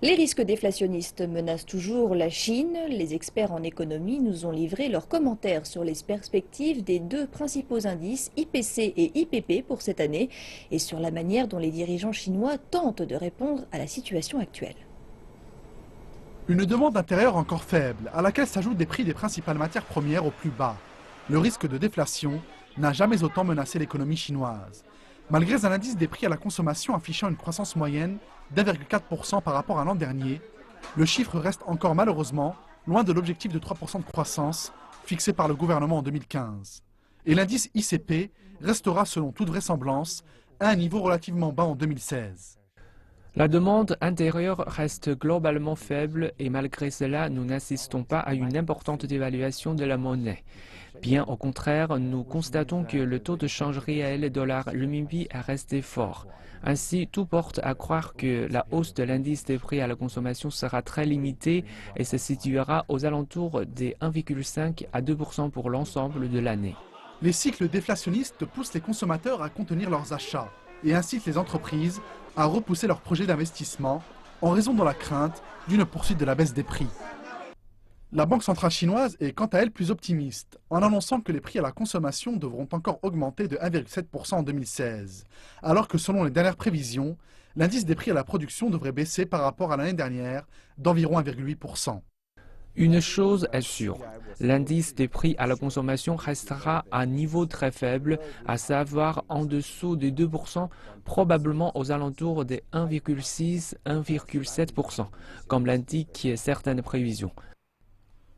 Les risques déflationnistes menacent toujours la Chine. Les experts en économie nous ont livré leurs commentaires sur les perspectives des deux principaux indices, IPC et IPP, pour cette année, et sur la manière dont les dirigeants chinois tentent de répondre à la situation actuelle. Une demande intérieure encore faible, à laquelle s'ajoutent des prix des principales matières premières au plus bas. Le risque de déflation n'a jamais autant menacé l'économie chinoise. Malgré un indice des prix à la consommation affichant une croissance moyenne d'1,4% par rapport à l'an dernier, le chiffre reste encore malheureusement loin de l'objectif de 3% de croissance fixé par le gouvernement en 2015. Et l'indice ICP restera selon toute vraisemblance à un niveau relativement bas en 2016. La demande intérieure reste globalement faible et malgré cela, nous n'assistons pas à une importante dévaluation de la monnaie. Bien au contraire, nous constatons que le taux de change réel dollar-renminbi est resté fort. Ainsi, tout porte à croire que la hausse de l'indice des prix à la consommation sera très limitée et se situera aux alentours des 1,5 à 2% pour l'ensemble de l'année. Les cycles déflationnistes poussent les consommateurs à contenir leurs achats et incitent les entreprises à repousser leurs projets d'investissement en raison de la crainte d'une poursuite de la baisse des prix. La Banque centrale chinoise est quant à elle plus optimiste, en annonçant que les prix à la consommation devront encore augmenter de 1,7% en 2016, alors que selon les dernières prévisions, l'indice des prix à la production devrait baisser par rapport à l'année dernière d'environ 1,8%. Une chose est sûre, l'indice des prix à la consommation restera à un niveau très faible, à savoir en dessous des 2%, probablement aux alentours des 1,6-1,7%, comme l'indiquent certaines prévisions.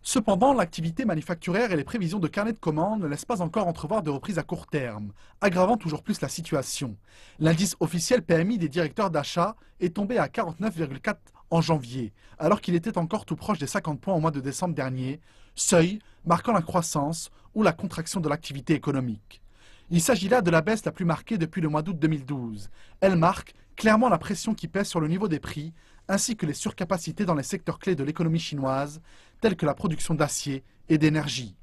Cependant, l'activité manufacturière et les prévisions de carnet de commandes ne laissent pas encore entrevoir de reprise à court terme, aggravant toujours plus la situation. L'indice officiel PMI des directeurs d'achat est tombé à 49,4 en janvier, alors qu'il était encore tout proche des 50 points au mois de décembre dernier, seuil marquant la croissance ou la contraction de l'activité économique. Il s'agit là de la baisse la plus marquée depuis le mois d'août 2012. Elle marque clairement la pression qui pèse sur le niveau des prix, ainsi que les surcapacités dans les secteurs clés de l'économie chinoise, tels que la production d'acier et d'énergie.